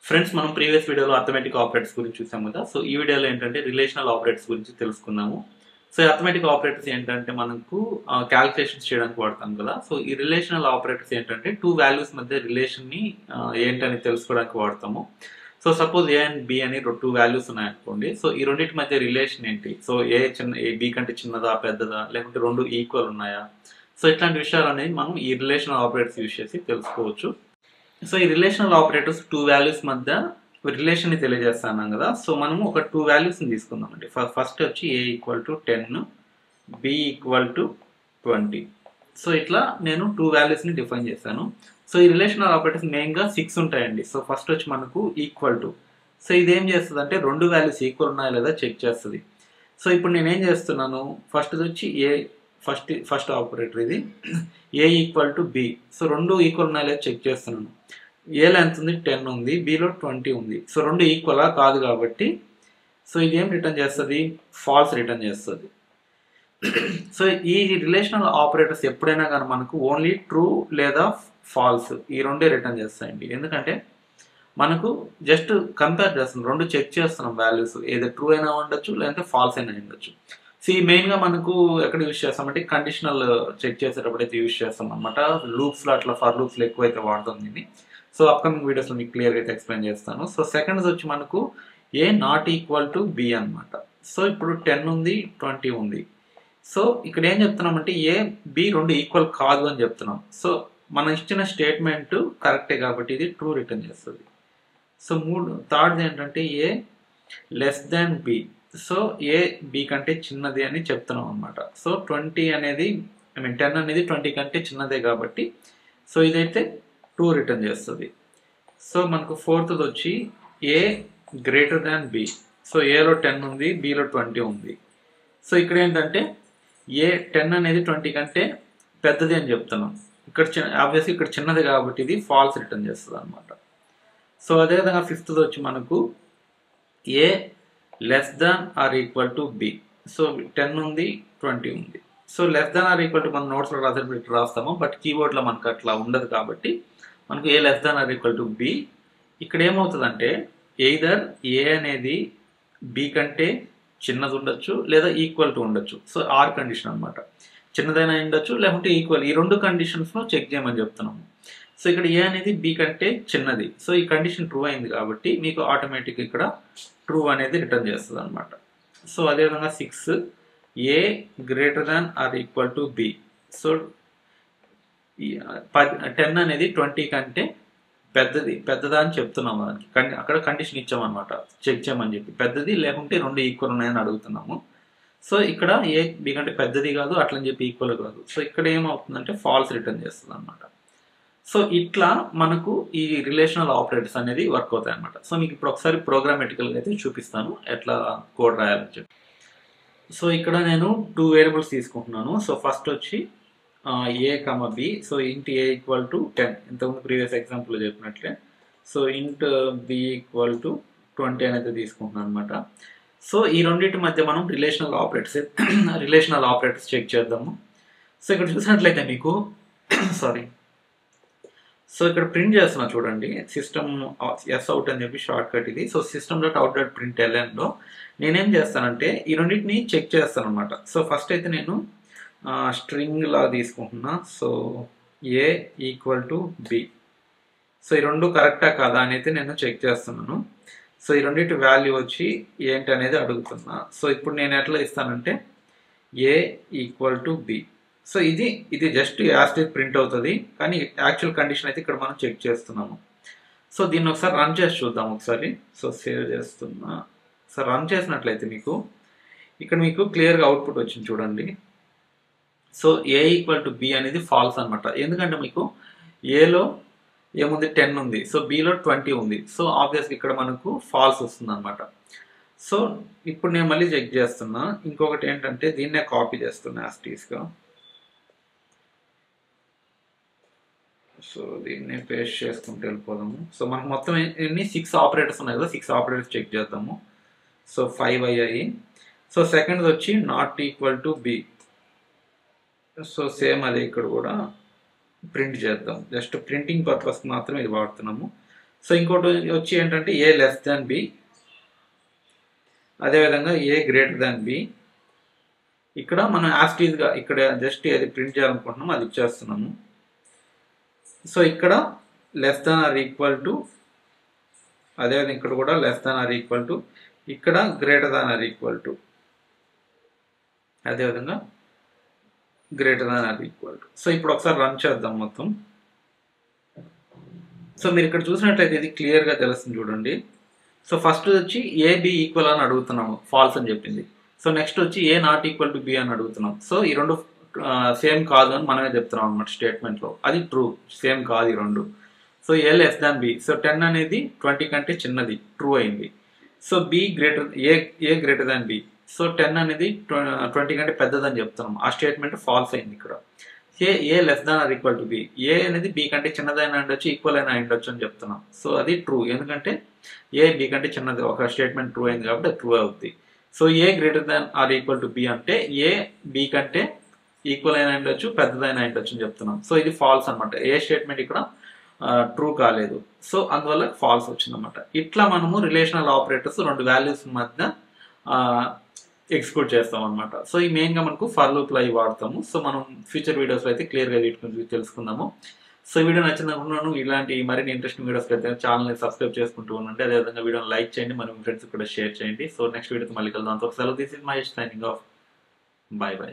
Friends మనం previous వీడియోలో arithmetic operators గురించి చూసాం కదా. సో ఈ వీడియోలో ఏంటంటే రిలేషనల్ ఆపరేటర్స్ గురించి తెలుసుకుందాము. సో అర్థమెటిక్ ఆపరేటర్స్ ఏంటంటే మనకు క్యాలిక్యులేషన్స్ చేయడానికి వాడతాం కదా. సో ఈ రిలేషనల్ ఆపరేటర్స్ ఏంటంటే టూ వాల్యూస్ మధ్య రిలేషన్ని ఏంటని తెలుసుకోవడానికి వాడతాము. So suppose A and B అని టూ వాల్యూస్ ఉన్నాయనుకోండి. సో ఈ రెండింటి మధ్య రిలేషన్ ఏంటి, సో ఏ బి కంటే చిన్నదా పెద్దదా, లేకుంటే రెండు ఈక్వల్ ఉన్నాయా, సో ఇట్లాంటి విషయాలు అనేది మనం ఈ రిలేషనల్ ఆపరేటర్స్ యూజ్ చేసి తెలుసుకోవచ్చు. సో ఈ రిలేషనల్ ఆపరేటర్స్ టూ వాల్యూస్ మధ్య రిలేషన్ని తెలియజేస్తున్నాం కదా. సో మనము ఒక టూ వాల్యూస్ని తీసుకుందామండి. ఫస్ట్ వచ్చి A equal to 10, B equal to 20. So ఇట్లా నేను టూ వాల్యూస్ని డిఫైన్ చేశాను. సో ఈ రిలేషనల్ ఆపరేటర్స్ మెయిన్గా 6 ఉంటాయండి. సో ఫస్ట్ వచ్చి మనకు ఈక్వల్ టు. సో ఇదేం చేస్తుంది అంటే రెండు వాల్యూస్ ఈక్వల్ ఉన్నాయా లేదా చెక్ చేస్తుంది. సో ఇప్పుడు నేనేం చేస్తున్నాను, ఫస్ట్ వచ్చి ఏ ఫస్ట్ ఆపరేటర్ ఇది ఏ ఈక్వల్ టు బి. సో రెండు ఈక్వల్ ఉన్నాయా లేదా చెక్ చేస్తున్నాను. ఏలో ఎంత ఉంది, 10 ఉంది, బిలో 20 ఉంది. సో రెండు ఈక్వలా కాదు కాబట్టి సో ఇది ఏం రిటర్న్ చేస్తుంది, ఫాల్స్ రిటర్న్ చేస్తుంది. సో ఈ రిలేషనల్ ఆపరేటర్స్ ఎప్పుడైనా కానీ మనకు ఓన్లీ ట్రూ లేదా ఫాల్స్ ఈ రెండే రిటర్న్ చేస్తాయండి. ఎందుకంటే మనకు జస్ట్ కంపేర్ చేస్తున్నాం, రెండు చెక్ చేస్తున్నాం వాల్యూస్, ఏదో ట్రూ అయినా ఉండొచ్చు లేదంటే ఫాల్స్ అయినా ఉండొచ్చు. సో ఈ మెయిన్గా మనకు ఎక్కడ యూజ్ చేస్తామంటే కండిషనల్ చెక్ చేసేటప్పుడు అయితే యూజ్ చేస్తాం అనమాట. లూప్స్లో అట్లా ఫర్ లూప్స్లో ఎక్కువైతే వాడతాం దీన్ని. సో అప్కమింగ్ వీడియోస్లో మీకు క్లియర్గా అయితే ఎక్స్ప్లెయిన్ చేస్తాను. సో సెకండ్స్ వచ్చి మనకు ఏ నాట్ ఈక్వల్ టు బి అనమాట. సో ఇప్పుడు 10 ఉంది, 20 ఉంది. సో ఇక్కడ ఏం చెప్తున్నామంటే ఏ బి రెండు ఈక్వల్ కాదు అని చెప్తున్నాం. సో మనం ఇచ్చిన స్టేట్మెంట్ కరెక్టే కాబట్టి ఇది ట్రూ రిటర్న్ చేస్తుంది. సో థర్డ్ ఏంటంటే A less than B. So A B కంటే చిన్నది అని చెప్తున్నాం అనమాట. సో 20 అనేది 10 అనేది 20 కంటే చిన్నదే కాబట్టి సో ఇదైతే ట్రూ రిటర్న్ చేస్తుంది. సో మనకు ఫోర్త్ వచ్చి ఏ గ్రేటర్ దాన్ బి. సో ఏలో 10 ఉంది, బిలో 20 ఉంది. సో ఇక్కడ ఏంటంటే ఏ 10 అనేది 20 కంటే పెద్దది అని చెప్తున్నాం. ఇక్కడ ఆబ్వియస్లీ ఇక్కడ చిన్నది కాబట్టి ఇది ఫాల్స్ రిటర్న్ చేస్తుంది అనమాట. సో అదేవిధంగా ఫిఫ్త్ వచ్చి మనకు A less than or equal to B. So 10 ఉంది, 20 ఉంది. So less than or equal to మన నోట్స్లో రాసేటప్పుడు రాస్తాము, బట్ కీబోర్డ్లో మనకు అట్లా ఉండదు కాబట్టి మనకు A less than or equal to B. ఇక్కడ ఏమవుతుందంటే ఎయిదర్ ఏ అనేది బి కంటే చిన్నది ఉండొచ్చు లేదా ఈక్వల్ టు ఉండొచ్చు. సో ఆర్ కండిషన్ అనమాట. చిన్నదైనా ఉండొచ్చు లేకుంటే ఈక్వల్, ఈ రెండు కండిషన్స్ను చెక్ చేయమని చెప్తున్నాము. సో ఇక్కడ ఏ అనేది బి కంటే చిన్నది. సో ఈ కండిషన్ ట్రూ అయింది కాబట్టి మీకు ఆటోమేటిక్ ఇక్కడ ట్రూ అనేది రిటర్న్ చేస్తుంది అనమాట. సో అదేవిధంగా 6 A greater than or equal to B. So 10 అనేది 20 కంటే పెద్దదా అని చెప్తున్నాము. దానికి అక్కడ కండిషన్ ఇచ్చామన్నమాట, చెక్ చేయమని చెప్పి పెద్దది లేకుంటే రెండు ఈక్వల్ ఉన్నాయని అడుగుతున్నాము. సో ఇక్కడ ఏ బి కంటే పెద్దది కాదు, అట్లని చెప్పి ఈక్వల్ కాదు. సో ఇక్కడ ఏమవుతుందంటే ఫాల్స్ రిటర్న్ చేస్తుంది అనమాట. సో ఇట్లా మనకు ఈ రిలేషనల్ ఆపరేటర్స్ అనేది వర్క్ అవుతాయి అనమాట. సో మీకు ఇప్పుడు ఒకసారి ప్రోగ్రామెటికల్గా అయితే చూపిస్తాను ఎట్లా కోడ్ రాయాలని చెప్పి. సో ఇక్కడ నేను 2 వేరియబుల్స్ తీసుకుంటున్నాను. సో ఫస్ట్ వచ్చి ఏ కమ బి. సో ఇంట్ ఏ ఈక్వల్ టు 10, ఇంతకుముందు ప్రీవియస్ ఎగ్జాంపుల్లో చెప్పినట్లే. సో ఇంట్ బి ఈక్వల్ టు 20 అనేది తీసుకుంటున్నాను అనమాట. సో ఈ రెండింటి మధ్య మనం రిలేషనల్ ఆపరేటర్స్ చెక్ చేద్దాము. సో ఇక్కడ చూసినట్లయితే మీకు సారీ, సో ఇక్కడ ప్రింట్ చేస్తున్నా చూడండి, సిస్టమ్ ఎస్ అవుట్ అని చెప్పి షార్ట్ కట్ ఇది. So system dot out dot print ఎల్ఎన్లో నేనేం చేస్తానంటే ఈ రెండింటిని చెక్ చేస్తాను అనమాట. సో ఫస్ట్ అయితే నేను స్ట్రింగ్ లా తీసుకుంటున్నా. So A equal to B. So ఈ రెండు కరెక్టా కాదా అని అయితే నేను చెక్ చేస్తున్నాను. సో ఈ రెండింటి వాల్యూ వచ్చి ఏంటి అనేది అడుగుతున్నా. సో ఇప్పుడు నేను ఎట్లా ఇస్తానంటే ఏ ఈక్వల్ టు బి. సో ఇది జస్ట్ యాస్టిక్ ప్రింట్ అవుతుంది, కానీ యాక్చువల్ కండిషన్ అయితే ఇక్కడ మనం చెక్ చేస్తున్నాము. సో దీన్ని ఒకసారి రన్ చేసి చూద్దాం ఒకసారి. సో సేవ్ చేస్తున్నా. సో రన్ చేసినట్లయితే మీకు క్లియర్గా అవుట్పుట్ వచ్చింది చూడండి. So A equal to B అనేది ఫాల్స్ అనమాట. ఎందుకంటే మీకు ఏలో ఏముంది 10 ఉంది, సో బిలో 20 ఉంది. సో ఆబ్వియస్గా ఇక్కడ మనకు ఫాల్స్ వస్తుంది అనమాట. సో ఇప్పుడు నేను మళ్ళీ చెక్ చేస్తున్నా. ఇంకొకటి ఏంటంటే దీన్నే కాపీ చేస్తున్నా యాస్టీస్గా. సో దీన్ని పేస్ట్ చేసుకుంటూ వెళ్ళిపోదాము. సో మనకు మొత్తం ఎన్ని 6 ఆపరేటర్స్ ఉన్నాయి కదా, 6 ఆపరేటర్స్ చెక్ చేద్దాము. సో 5 అయ్యాయి. సో సెకండ్ వచ్చి not equal to B. So same అదే ఇక్కడ కూడా ప్రింట్ చేద్దాం, జస్ట్ ప్రింటింగ్ పర్పస్ మాత్రం ఇది వాడుతున్నాము. సో ఇంకోటి వచ్చి ఏంటంటే ఏ లెస్ దాన్ బి, అదేవిధంగా ఏ గ్రేటర్ దాన్ బి. ఇక్కడ మనం యాస్టీజ్గా ఇక్కడ జస్ట్ అది ప్రింట్ చేయాలనుకుంటున్నాం, అది ఇచ్చేస్తున్నాము. సో ఇక్కడ less than or equal to, అదేవిధంగా ఇక్కడ కూడా less than or equal to, ఇక్కడ greater than or equal to, అదేవిధంగా greater than or equal to. So ఇప్పుడు ఒకసారి రన్ చేద్దాం మొత్తం. సో మీరు ఇక్కడ చూసినట్లయితే ఇది క్లియర్గా తెలుస్తుంది చూడండి. సో ఫస్ట్ వచ్చి ఏ బి ఈక్వల్ అని అడుగుతున్నాము, ఫాల్స్ అని చెప్పింది. సో నెక్స్ట్ వచ్చి ఏ నాట్ ఈక్వల్ టు బి అని అడుగుతున్నాం. సో ఈ రెండు సేమ్ కాదు అని మనమే చెప్తున్నాం అనమాట స్టేట్మెంట్లో. అది ట్రూ, సేమ్ కాదు ఈ రెండు. సో ఏ లెస్ దాన్ బి, సో 10 అనేది 20 కంటే చిన్నది, ట్రూ అయింది. సో బి గ్రేటర్, ఏ గ్రేటర్ దాన్ బి, సో 10 అనేది 20 కంటే పెద్దదని చెప్తున్నాం. ఆ స్టేట్మెంట్ ఫాల్స్ అయింది ఇక్కడ. A less than or equal to B, A అనేది బి కంటే చిన్నదైనా ఉండొచ్చు, ఈక్వల్ అయినా ఉండొచ్చు అని చెప్తున్నాం. సో అది ట్రూ, ఎందుకంటే ఏ బి కంటే చిన్నది, ఒక స్టేట్మెంట్ ట్రూ అయింది కాబట్టి అది ట్రూ అవుతుంది. So A greater than or equal to B అంటే ఏ బి కంటే ఈక్వల్ అయినా ఉండొచ్చు, పెద్దదైనా ఉండొచ్చు అని చెప్తున్నాం. సో ఇది ఫాల్స్ అనమాట. ఏ స్టేట్మెంట్ ఇక్కడ ట్రూ కాలేదు, సో అందువల్ల ఫాల్స్ వచ్చిందన్నమాట. ఇట్లా మనము రిలేషనల్ ఆపరేటర్స్ రెండు వాల్యూస్ మధ్య ఎగ్జిక్యూట్ చేస్తాం అనమాట. సో ఈ మెయిన్గా మనకు ఫర్ లూప్లో అవి వాడతాము. సో మనం ఫ్యూచర్ వీడియోస్లో అయితే క్లియర్గా వీటి గురించి తెలుసుకుందాము. సో వీడియో నచ్చింది అనుకుంటున్నాను. ఇలాంటి మరిన్ని ఇంట్రెస్టింగ్ వీడియోస్ అయితే ఛానల్ని సబ్స్క్రైబ్ చేసుకుంటూ ఉండండి. అదేవిధంగా వీడియోని లైక్ చేయండి, మరి మీ ఫ్రెండ్స్ కూడా షేర్ చేయండి. సో నెక్స్ట్ వీడియోతో మళ్ళీ కలుద్దాం. సో సెలవు, this is Mahesh signing off. Bye bye.